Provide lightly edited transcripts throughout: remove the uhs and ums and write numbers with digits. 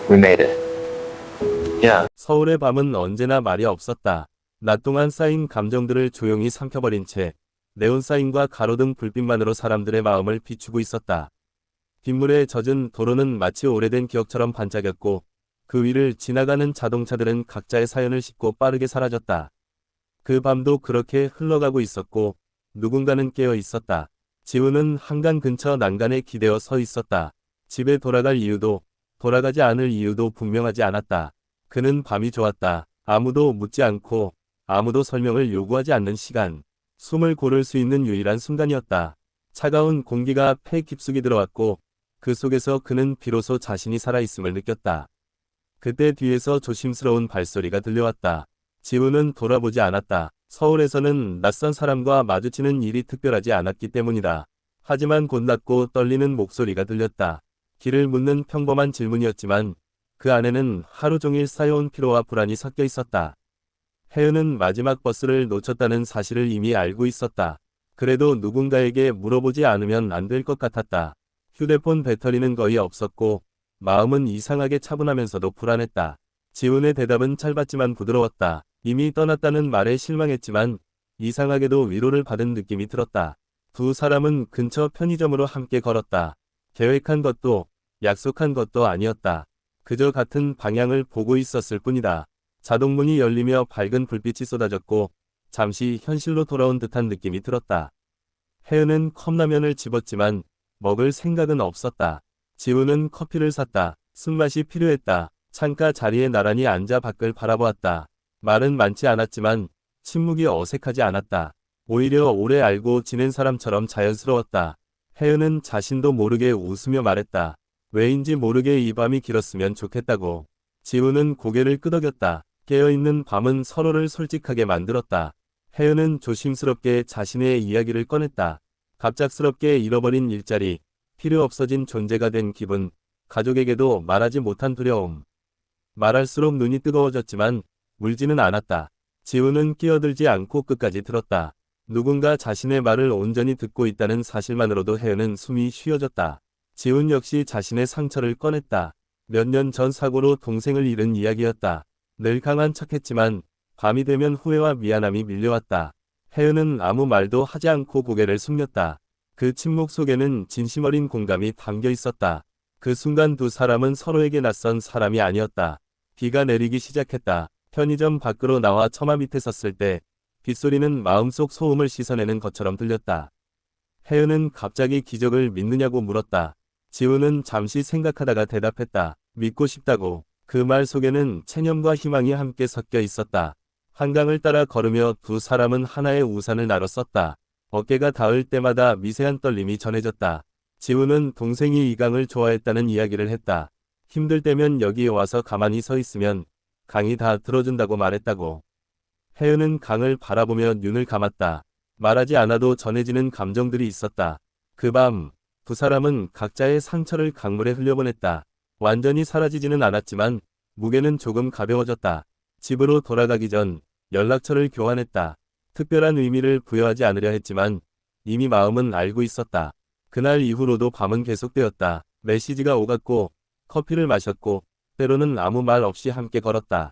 We made it. Yeah. 서울의 밤은 언제나 말이 없었다. 낮 동안 쌓인 감정들을 조용히 삼켜버린 채 네온사인과 가로등 불빛만으로 사람들의 마음을 비추고 있었다. 빗물에 젖은 도로는 마치 오래된 기억처럼 반짝였고 그 위를 지나가는 자동차들은 각자의 사연을 싣고 빠르게 사라졌다. 그 밤도 그렇게 흘러가고 있었고 누군가는 깨어 있었다. 지우는 한강 근처 난간에 기대어 서 있었다. 집에 돌아갈 이유도 돌아가지 않을 이유도 분명하지 않았다. 그는 밤이 좋았다. 아무도 묻지 않고 아무도 설명을 요구하지 않는 시간. 숨을 고를 수 있는 유일한 순간이었다. 차가운 공기가 폐 깊숙이 들어왔고 그 속에서 그는 비로소 자신이 살아있음을 느꼈다. 그때 뒤에서 조심스러운 발소리가 들려왔다. 지우는 돌아보지 않았다. 서울에서는 낯선 사람과 마주치는 일이 특별하지 않았기 때문이다. 하지만 곧낮고 떨리는 목소리가 들렸다. 길을 묻는 평범한 질문이었지만 그 안에는 하루 종일 쌓여온 피로와 불안이 섞여 있었다. 혜은은 마지막 버스를 놓쳤다는 사실을 이미 알고 있었다. 그래도 누군가에게 물어보지 않으면 안 될 것 같았다. 휴대폰 배터리는 거의 없었고 마음은 이상하게 차분하면서도 불안했다. 지훈의 대답은 짧았지만 부드러웠다. 이미 떠났다는 말에 실망했지만 이상하게도 위로를 받은 느낌이 들었다. 두 사람은 근처 편의점으로 함께 걸었다. 계획한 것도 약속한 것도 아니었다. 그저 같은 방향을 보고 있었을 뿐이다. 자동문이 열리며 밝은 불빛이 쏟아졌고 잠시 현실로 돌아온 듯한 느낌이 들었다. 혜은은 컵라면을 집었지만 먹을 생각은 없었다. 지우는 커피를 샀다. 쓴맛이 필요했다. 창가 자리에 나란히 앉아 밖을 바라보았다. 말은 많지 않았지만 침묵이 어색하지 않았다. 오히려 오래 알고 지낸 사람처럼 자연스러웠다. 혜은은 자신도 모르게 웃으며 말했다. 왜인지 모르게 이 밤이 길었으면 좋겠다고. 지우는 고개를 끄덕였다. 깨어있는 밤은 서로를 솔직하게 만들었다. 혜은은 조심스럽게 자신의 이야기를 꺼냈다. 갑작스럽게 잃어버린 일자리, 필요 없어진 존재가 된 기분, 가족에게도 말하지 못한 두려움. 말할수록 눈이 뜨거워졌지만 울지는 않았다. 지우는 끼어들지 않고 끝까지 들었다. 누군가 자신의 말을 온전히 듣고 있다는 사실만으로도 혜은은 숨이 쉬어졌다. 지훈 역시 자신의 상처를 꺼냈다. 몇 년 전 사고로 동생을 잃은 이야기였다. 늘 강한 척했지만 밤이 되면 후회와 미안함이 밀려왔다. 혜은은 아무 말도 하지 않고 고개를 숙였다. 그 침묵 속에는 진심 어린 공감이 담겨 있었다. 그 순간 두 사람은 서로에게 낯선 사람이 아니었다. 비가 내리기 시작했다. 편의점 밖으로 나와 처마 밑에 섰을 때 빗소리는 마음속 소음을 씻어내는 것처럼 들렸다. 혜은은 갑자기 기적을 믿느냐고 물었다. 지우는 잠시 생각하다가 대답했다. 믿고 싶다고. 그 말 속에는 체념과 희망이 함께 섞여 있었다. 한강을 따라 걸으며 두 사람은 하나의 우산을 나눠 썼다. 어깨가 닿을 때마다 미세한 떨림이 전해졌다. 지우는 동생이 이 강을 좋아했다는 이야기를 했다. 힘들 때면 여기 와서 가만히 서 있으면 강이 다 들어준다고 말했다고. 혜은은 강을 바라보며 눈을 감았다. 말하지 않아도 전해지는 감정들이 있었다. 그 밤, 두 사람은 각자의 상처를 강물에 흘려보냈다. 완전히 사라지지는 않았지만 무게는 조금 가벼워졌다. 집으로 돌아가기 전 연락처를 교환했다. 특별한 의미를 부여하지 않으려 했지만 이미 마음은 알고 있었다. 그날 이후로도 밤은 계속되었다. 메시지가 오갔고 커피를 마셨고 때로는 아무 말 없이 함께 걸었다.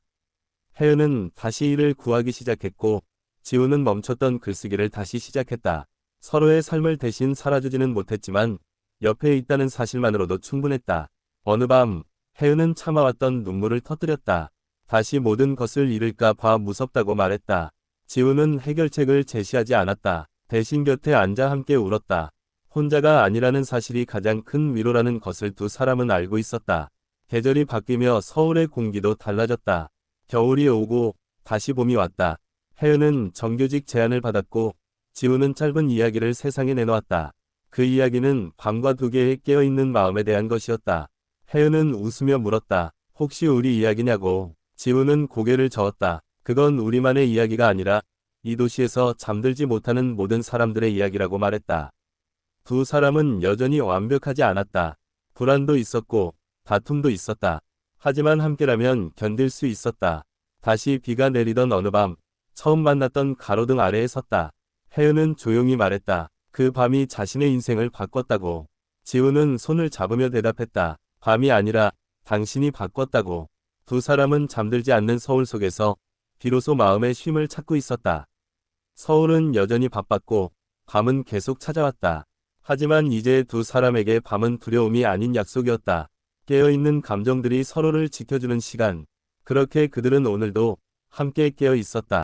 혜은은 다시 일을 구하기 시작했고 지우는 멈췄던 글쓰기를 다시 시작했다. 서로의 삶을 대신 살아주지는 못했지만 옆에 있다는 사실만으로도 충분했다. 어느 밤 혜은은 참아왔던 눈물을 터뜨렸다. 다시 모든 것을 잃을까 봐 무섭다고 말했다. 지우는 해결책을 제시하지 않았다. 대신 곁에 앉아 함께 울었다. 혼자가 아니라는 사실이 가장 큰 위로라는 것을 두 사람은 알고 있었다. 계절이 바뀌며 서울의 공기도 달라졌다. 겨울이 오고 다시 봄이 왔다. 혜은은 정규직 제안을 받았고 지우는 짧은 이야기를 세상에 내놓았다. 그 이야기는 밤과 두 개의 깨어있는 마음에 대한 것이었다. 혜은은 웃으며 물었다. 혹시 우리 이야기냐고. 지우는 고개를 저었다. 그건 우리만의 이야기가 아니라 이 도시에서 잠들지 못하는 모든 사람들의 이야기라고 말했다. 두 사람은 여전히 완벽하지 않았다. 불안도 있었고 다툼도 있었다. 하지만 함께라면 견딜 수 있었다. 다시 비가 내리던 어느 밤, 처음 만났던 가로등 아래에 섰다. 혜은은 조용히 말했다. 그 밤이 자신의 인생을 바꿨다고. 지우는 손을 잡으며 대답했다. 밤이 아니라 당신이 바꿨다고. 두 사람은 잠들지 않는 서울 속에서 비로소 마음의 쉼을 찾고 있었다. 서울은 여전히 바빴고 밤은 계속 찾아왔다. 하지만 이제 두 사람에게 밤은 두려움이 아닌 약속이었다. 깨어있는 감정들이 서로를 지켜주는 시간. 그렇게 그들은 오늘도 함께 깨어 있었다.